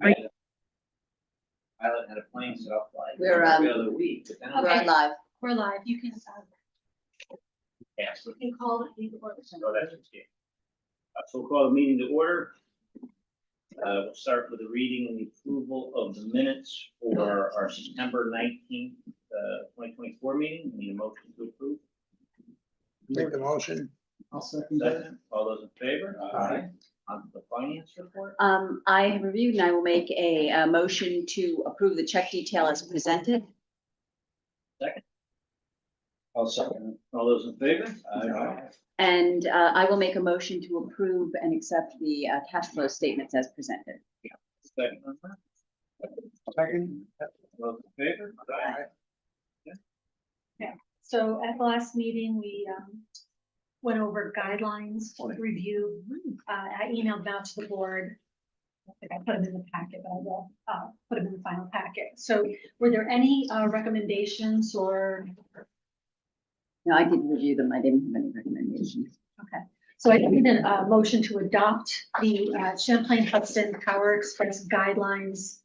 Pilot had a plane set up like We're every other week. But then We're live. We're live. You can cancel. you can call it the order. So that's it. So we'll call the meeting to order. We'll start with the reading and the approval of the minutes for our September 19th, 2024 meeting. We need a motion to approve. Make the motion. I'll second that. Second, all those in favor? Aye. On the finance report? I have reviewed and I will make a motion to approve the check detail as presented. Second, I'll second all those in favor? Aye. And I will make a motion to approve and accept the cash flow statements as presented. Second on that. Second. All those in favor? Aye. So at the last meeting, we went over guidelines review. I emailed them out to the board. I think I put them in the packet, but I will put them in the final packet. So were there any recommendations or? No, I did review them. I didn't have any recommendations. Okay, so I need a motion to adopt the Champlain Hudson Power Express guidelines.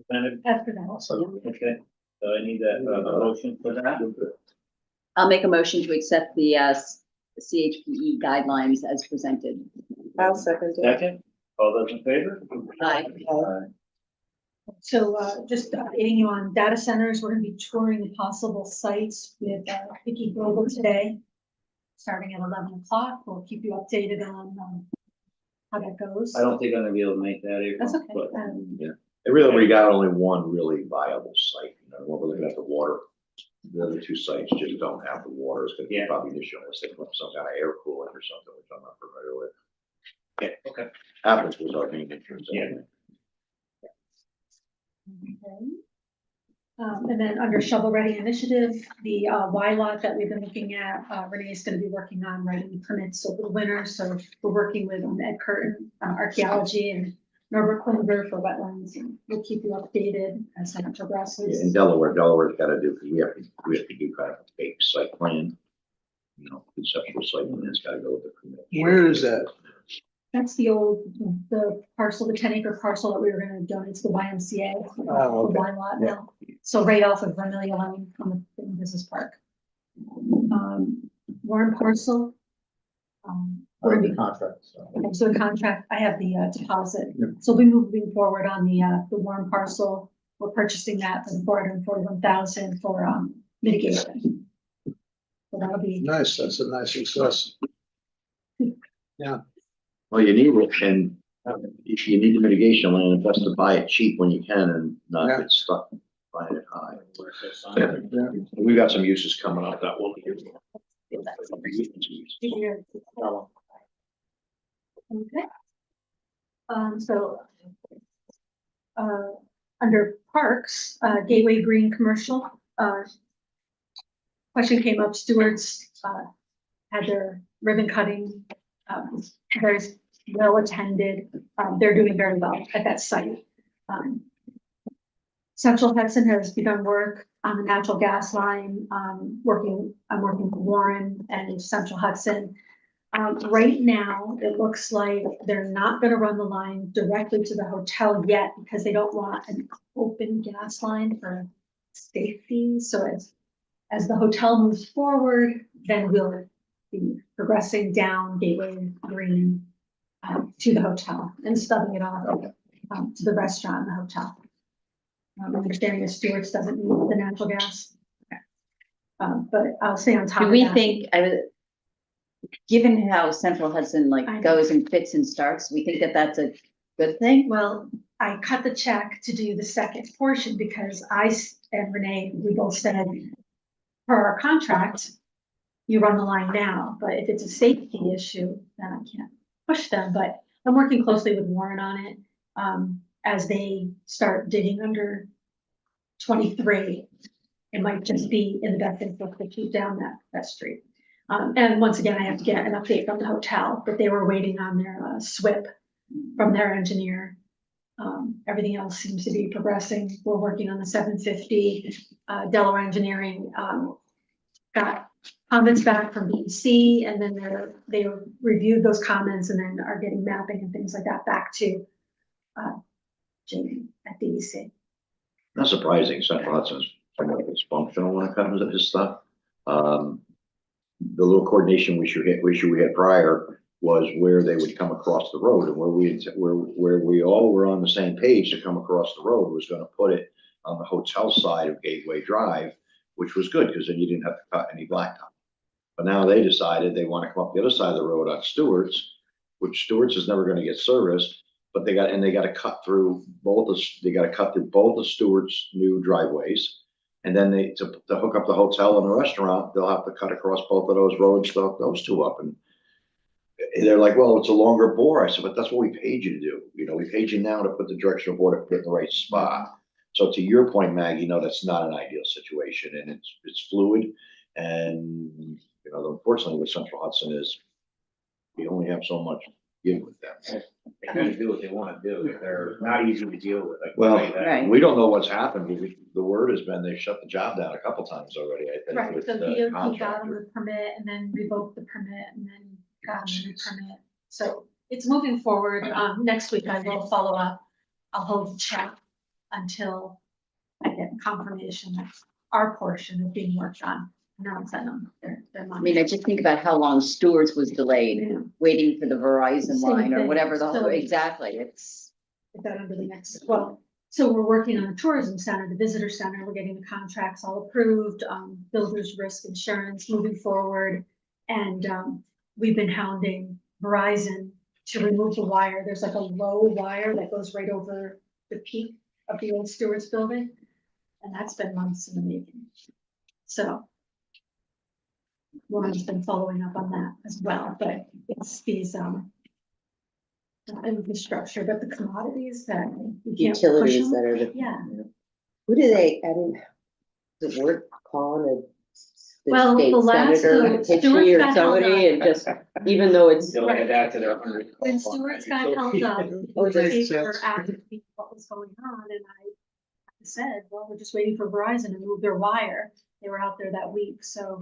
Presented. As presented. Okay, so I need a motion for that. I'll make a motion to accept the CHPE guidelines as presented. I'll second it. Second, all those in favor? Aye. So just updating you on data centers, we're going to be touring the possible sites with Vicky Global today, starting at 11 o'clock. We'll keep you updated on how that goes. I don't think I'm gonna be able to make that, April. That's okay. But We got only one really viable site, you know, when we're looking at the water. The other two sites just don't have the water. It's gonna be Yeah. probably an issue unless they put some kind of air cooling or something, which I'm not familiar with. okay. Happens with our main entrance. Yeah. anyway. Okay. And then under shovel ready initiative, the Y lot that we've been looking at, Renee is going to be working on writing permits over the winter. So we're working with Ed Curtin, archaeology, and Norbert Klinberg for wetlands. And we'll keep you updated as that Yeah, progresses. in Delaware's gotta do, because we have to do kind of a fake site plan. You know, conceptual site plan, it's gotta go with the permit. Where is that? That's the parcel, the 10-acre parcel that we were going to donate to the YMCA. Oh, okay. The Y lot now. So right off of Vermillion Lane on the business park. Warren parcel. We're gonna be Contract, so. Okay, so the contract, I have the deposit. Yep. So we'll be moving forward on the Warren parcel. We're purchasing that for the 441,000 for mitigation. So that'll be, Nice, that's a nice success. Well, you need it, and if you need the mitigation land, it's best to buy it cheap when you can and not Yeah. get stuck buying it high. Where's that sign? Yeah. We got some uses coming up that will. okay. So under parks, Gateway Green Commercial, question came up, stewards had their ribbon cutting, very well attended. They're doing very well at that site. Central Hudson has begun work on the natural gas line. I'm working with Warren and Central Hudson. Right now, it looks like they're not going to run the line directly to the hotel yet because they don't want an open gas line for safety. So as the hotel moves forward, then we'll be progressing down Gateway Green to the hotel and stubbing it off to the restaurant and the hotel. My understanding is Stewart's doesn't need the natural gas. Okay. But I'll stay on top Do of we that. think, given how Central Hudson I know. goes and fits and starts, we think that that's a good thing? Well, I cut the check to do the second portion because and Renee, we both said, per our contract, you run the line now, but if it's a safety issue, then I can't push them, but I'm working closely with Warren on it. As they start digging under 23, it might just be in the best interest to keep down that street. And once again, I have to get an update from the hotel, but they were waiting on their SWIP from their engineer. Everything else seems to be progressing. We're working on the 750. Delaware Engineering got comments back from BEC, and then they reviewed those comments and then are getting mapping and things like that back to Jamie at DEC. Not surprising, Central Hudson's somewhat dysfunctional when it comes to this stuff. The little coordination issue we had prior was where they would come across the road, and where we all were on the same page to come across the road was gonna put it on the hotel side of Gateway Drive, which was good, because then you didn't have to cut any blacktop. But now they decided they wanna come up the other side of the road on Stewart's, which Stewart's is never gonna get serviced, but they gotta cut through both the Stewart's new driveways. And then to hook up the hotel and the restaurant, they'll have to cut across both of those roads to hook those two up. And they're like, well, it's a longer bore. I said, but that's what we paid you to do. You know, we paid you now to put the directional board up in the right spot. So to your point, Maggie, no, that's not an ideal situation, and it's fluid. And, you know, unfortunately with Central Hudson is we only have so much to give with them. They kind of do what they want to do. They're not easy to deal with. I can Well, tell you that. Right. we don't know what's happened. The word has been they shut the job down a couple times already, I think. Right, with so the DOT got them contractor. the permit and then revoked the permit and then got them the permit. So it's moving forward. Next week I will follow up. I'll hold the chat until I get confirmation that our portion is being worked on. Now I'll send them their I money. mean, I just think about how long Stewart's was delayed, Yeah. waiting for the Verizon Same line or thing. whatever the, So- exactly, it's. Put that under the next, well, so we're working on the tourism center, the visitor center, we're getting the contracts all approved, builder's risk insurance moving forward. And, we've been hounding Verizon to remove the wire. There's like a low wire that goes right over the peak of the old Stewart's building. And that's been months in the making. So Lauren's been following up on that as well, but it's these, not infrastructure, but the commodities that we can't push Utilities them. that are the, Yeah, who do they, I mean, is it worth calling Well, the the state last, senator to pitch Stewart's me or got held somebody up. and just, even though it's, They'll add that to their 100. When Stewart's got held up, Oh, they makes were sense. asking me what was going on, and I said, well, we're just waiting for Verizon to move their wire. They were out there that week, so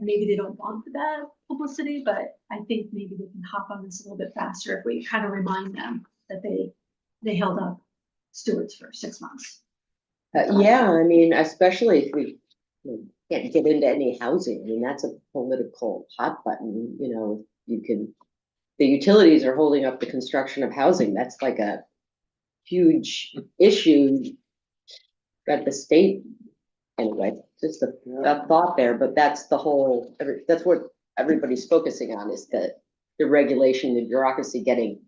maybe they don't want the bad publicity, but I think maybe they can hop on this a little bit faster if we kind of remind them that they held up Stewart's for 6 months. yeah, I mean, especially if we can't get into any housing, I mean, that's a political hot button, you know, you can, the utilities are holding up the construction of housing, that's like a huge issue that the state, anyway, just a thought there, but that's the whole, that's what everybody's focusing on is the regulation, the bureaucracy getting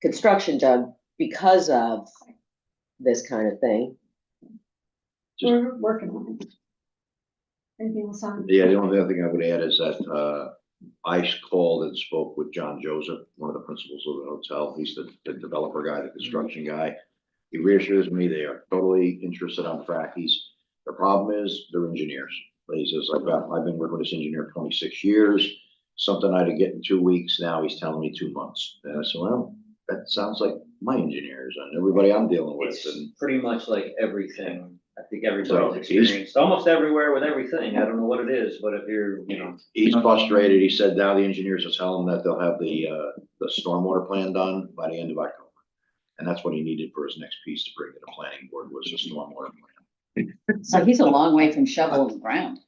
construction done because of this kind of thing. We're working on it. Anything else on? Yeah, the only other thing I would add is that, I called and spoke with John Joseph, one of the principals of the hotel. He's the developer guy, the construction guy. He reassures me they are totally interested on Frackies. The problem is they're engineers. He says, I've been working with this engineer 26 years, something I had to get in 2 weeks. Now he's telling me 2 months. And I said, well, that sounds like my engineers and everybody I'm dealing with. It's And pretty much like everything. I think So, everybody's he's- experienced almost everywhere with everything. I don't know what it is, but if you're, you know. he's frustrated. He said now the engineers are telling him that they'll have the stormwater plan done by the end of October. And that's what he needed for his next piece to bring to the planning board was a stormwater plan. So he's a long way from shoveling the ground.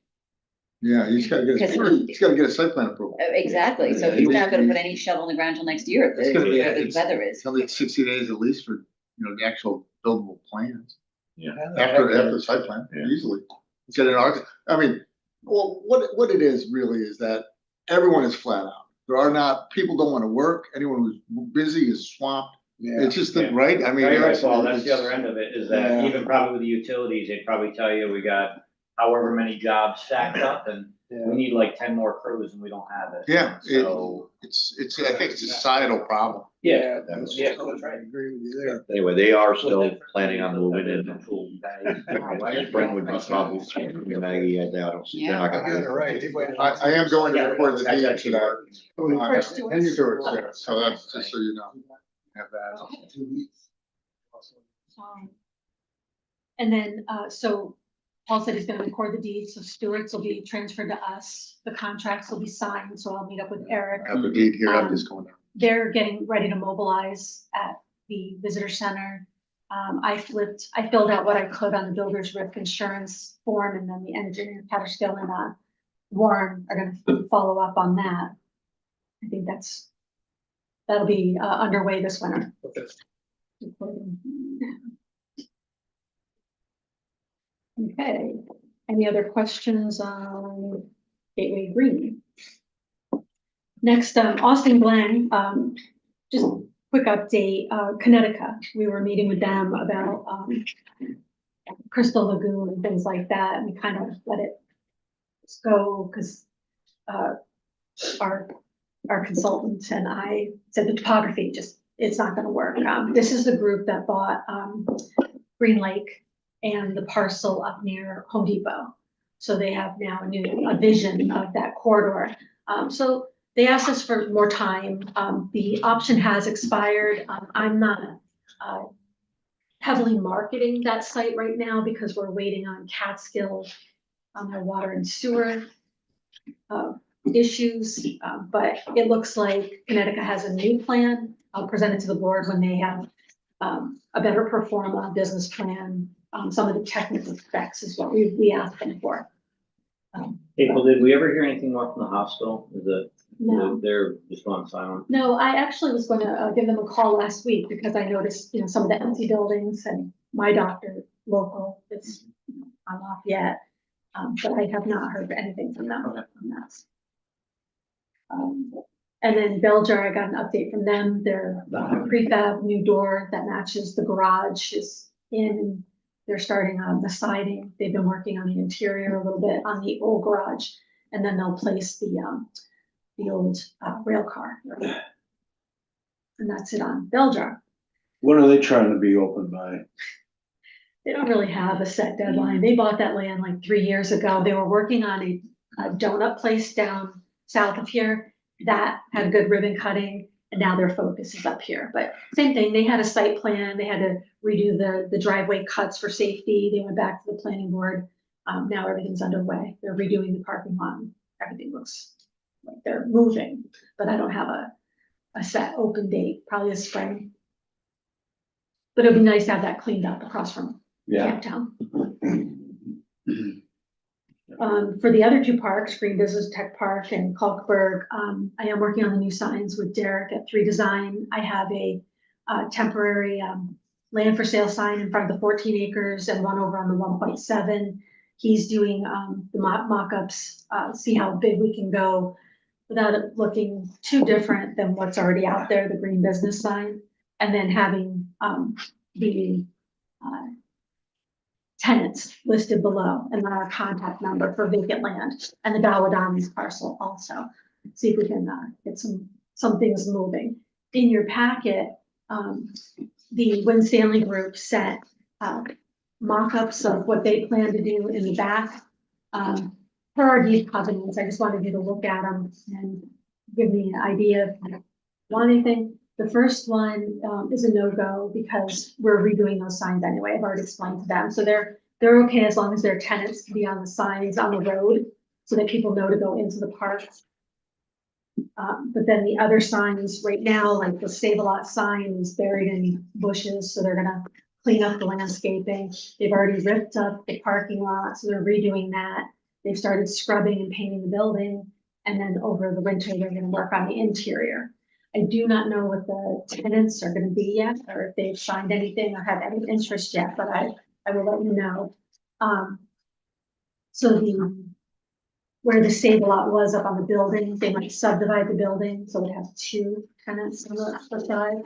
Yeah, he's gotta get, he's gotta get a site plan approval. Exactly, so Yeah, he's it not is- gonna put any shovel in the ground till next year, if It's gonna be- the it's- weather is. Tell me 60 days at least for, you know, the actual buildable plans. Yeah. After the site plan, Yeah. easily. Get an architect, I mean, well, what it is really is that everyone is flat out. There are not, people don't wanna work, anyone who's busy is swamped. It's just, Yeah. right, I mean. No, you're right, it's- Paul. That's the it's- other end of it, is that Yeah. even probably with the utilities, they'd probably tell you, we got however many jobs stacked up and we need like 10 more crews and we don't have it. Yeah, So, it's, I think it's a societal problem. yeah, That's- yeah, that's right. I agree with you there. Anyway, they are still planning on moving in. in. Spring would be probably, Maggie, I don't see. they're not gonna do it. I am going to report the deed to that. First to us. Yeah, so that's just so you know. Have that. And then, so Paul said he's gonna record the deeds, so stewards will be transferred to us. The contracts will be signed, so I'll meet up with Eric. I have a gate here, I'm just going down. They're getting ready to mobilize at the visitor center. I filled out what I could on the builder's risk insurance form, and then the engineer, Catterskill and Warren are gonna follow up on that. I think that'll be underway this winter. Okay, any other questions on Gateway Green? Next, Austin Glen, just quick update, Connecticut, we were meeting with them about Crystal Lagoon and things like that, and we kind of let it go, because our consultant and I said the topography just, it's not gonna work. This is the group that bought Green Lake and the parcel up near Home Depot. So they have now a vision of that corridor. So they asked us for more time. The option has expired. I'm not heavily marketing that site right now because we're waiting on Catskill on their water and sewer issues. But it looks like Connecticut has a new plan. I'll present it to the board when they have a better pro forma business plan. Some of the technical specs is what we asked them for. April, did we ever hear anything more from the hospital? Is it, No. they're just gone silent? No, I actually was gonna give them a call last week because I noticed, some of the empty buildings, and my doctor local is on Lafayette. But I have not heard anything from them on that. And then Belger, I got an update from them. Their prefab new door that matches the garage is in. They're starting on the siding. They've been working on the interior a little bit on the old garage, and then they'll place the old rail car. And that's it on Belger. When are they trying to be open by? They don't really have a set deadline. They bought that land like 3 years ago. They were working on a donut place down south of here that had good ribbon cutting, and now their focus is up here. But same thing, they had a site plan. They had to redo the driveway cuts for safety. They went back to the planning board. Now everything's underway. They're redoing the parking lot. Everything looks like they're moving, but I don't have a set open date, probably this spring. But it'd be nice to have that cleaned up across from Camptown. For the other two parks, Green Business Tech Park and Kalkberg, I am working on the new signs with Derek at 3 Design. I have a temporary land for sale sign in front of the 14 acres and one over on the 1.7. He's doing the mock-ups, see how big we can go without it looking too different than what's already out there, the green business sign, and then having the tenants listed below and then our contact number for vacant land and the Dawadami's parcel also. See if we can get some things moving. In your packet, the Win Stanley Group sent mock-ups of what they plan to do in the back. Per our deed covenants, I just wanted you to look at them and give me an idea if you want anything. The first one is a no-go because we're redoing those signs anyway. I've already explained to them. So they're okay as long as their tenants can be on the signs on the road so that people know to go into the park. But then the other signs right now, like the Save-A-Lot sign is buried in bushes, so they're gonna clean up the landscaping. They've already ripped up the parking lot, so they're redoing that. They've started scrubbing and painting the building, and then over the winter, they're gonna work on the interior. I do not know what the tenants are gonna be yet, or if they've signed anything or have any interest yet, but I will let you know. So where the Save-A-Lot was up on the building, they might subdivide the building, so we have 2 tenants on the side.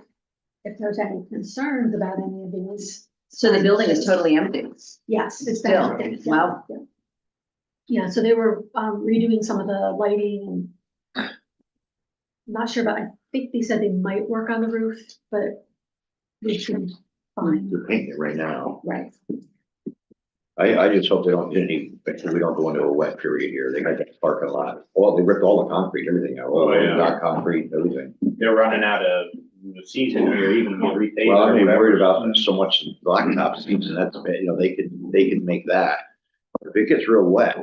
If there's any concerns about any of these. So the building is totally empty. Yes, it's Still, been. wow. Yeah, so they were redoing some of the lighting and I'm not sure, but I think they said they might work on the roof, but we should find, They're painting it right now. right. I just hope they don't get any, because we don't go into a wet period here. They got that parking lot. Well, they ripped all the concrete, everything out. Oh, yeah. Got concrete, everything. They're running out of the season or even repaving. Well, I'm or not whatever. worried about so much blacktop season. That's, they could make that. If it gets real wet,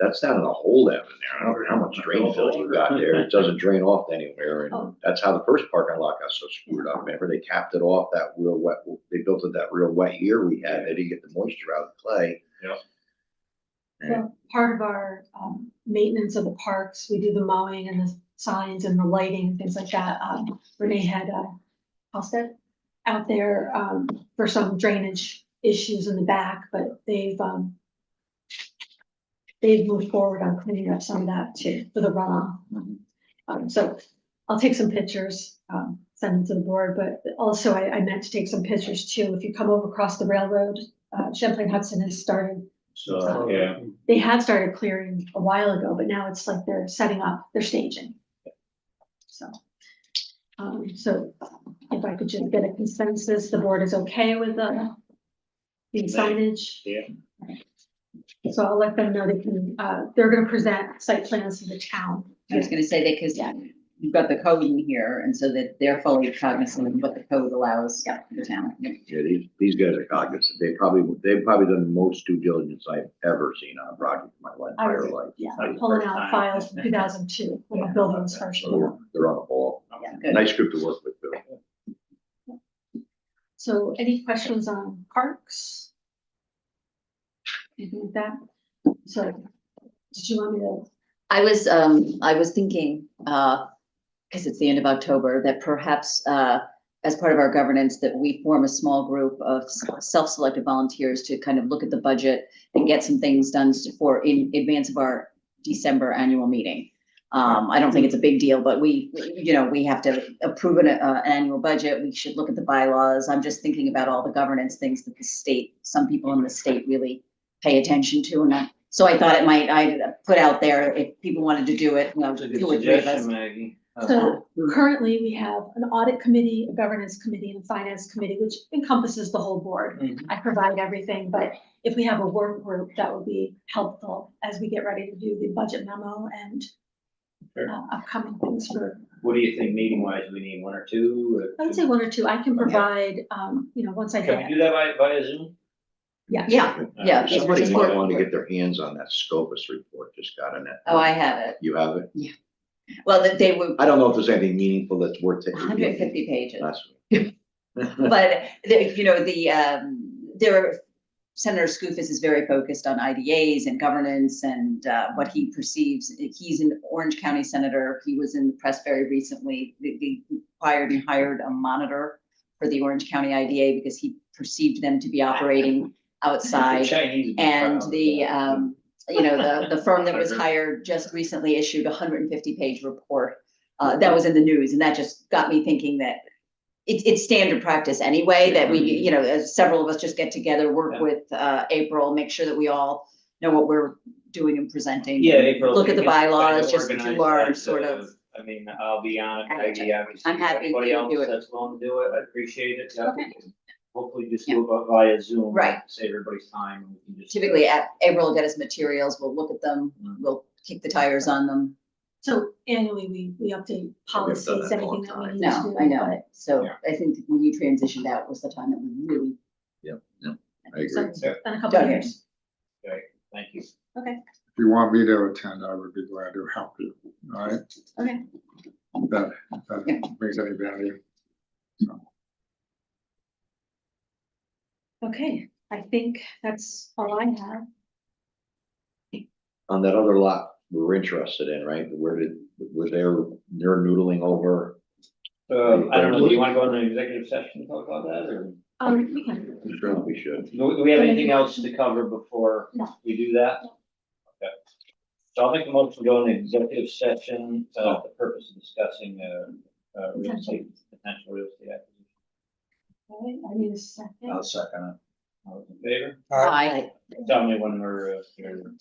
that's down in the hole down in there. I don't know how much drain fill you got there. It doesn't drain off anywhere. And Oh. that's how the first parking lot got so screwed up. Remember, they capped it off that real wet, they built it that real wet year we had. They didn't get the moisture out of the clay. Yep. And Well, part of our maintenance of the parks, we do the mowing and the signs and the lighting, things like that. Renee had Halsted out there for some drainage issues in the back, but they've moved forward on cleaning up some of that too, for the runoff. So I'll take some pictures, send them to the board, but also I meant to take some pictures too. If you come over across the railroad, Champlain Hudson has started, So, yeah, they had started clearing a while ago, but now it's like they're setting up, they're staging. So, so if I could just get a consensus, the board is okay with the signage. yeah. So I'll let them know they can, they're gonna present site plans to the town. I was gonna say that because you've got the code in here, and so that they're fully cognizant of what the code allows the town. yeah, these guys are cognizant. They've probably done the most due diligence I've ever seen on a project in my entire life. Yeah, That was the pulling first out time. files from 2002 when the building was first. So they're on the ball. Yeah, good. Nice group to work with too. So any questions on parks? Anything like that? So, did you want me to? I was thinking, because it's the end of October, that perhaps, as part of our governance, that we form a small group of self-selected volunteers to kind of look at the budget and get some things done in advance of our December annual meeting. I don't think it's a big deal, but we have to approve an annual budget. We should look at the bylaws. I'm just thinking about all the governance things that some people in the state really pay attention to. And so I thought I'd put out there if people wanted to do it, That's a good two or three of us. suggestion, Maggie. So currently we have an audit committee, a governance committee, and a finance committee, which encompasses the whole board. Mhm. I provide everything, but if we have a work group, that would be helpful as we get ready to do the budget memo and Sure. upcoming things for, What do you think meeting wise? We need one or two? I would say one or two. I can provide, once I Can get, we do that via Zoom? yeah. Yeah. Somebody just might work- want to get their hands on that Scopus report just got in it. Oh, I have it. You have it? Well, that they were I don't know if there's anything meaningful that's worth taking. 150 pages. That's- But Senator Skoufis is very focused on IDAs and governance and what he perceives. He's an Orange County senator. He was in the press very recently. They hired a monitor for the Orange County IDA because he perceived them to be operating outside. Chinese. And the firm that was hired just recently issued a 150-page report. That was in the news, and that just got me thinking that it's standard practice anyway, that we, as several of us just get together, work with April, make sure that we all know what we're doing and presenting. Yeah, April. Look at the gets kind of bylaws, just organized do our as, sort of. I mean, I'll be on it, Maggie, obviously. I'm happy Anybody to else do it. that's willing to do it, I appreciate it. Yeah. Okay. Hopefully just do it via Zoom. Right. Save everybody's time. And we can just. Typically, April will get us materials, we'll look at them, we'll kick the tires on them. So annually, we update done that policies, in a anything long that we time. need to do. No, I know. but- So Yeah. I think when you transitioned out was the time that we really. I agree. So it's Yeah. been a couple of Done. years. Okay, thank you. Okay, If you want me to attend, I would be glad to help you, all right? okay. That brings any value. Okay, I think that's all I have. On that other lot we're interested in, right? Was they're noodling over? I don't know, do you want to go into an executive session and talk about that, or We can, Sure, we should. do we have anything else to cover before No. we do that? Okay. So I'll make a motion to go into executive session, for the purpose of discussing, real estate, potential real estate acquisition. okay, I need a second. I'll second All those in favor? Aye. Tell me when we're, here.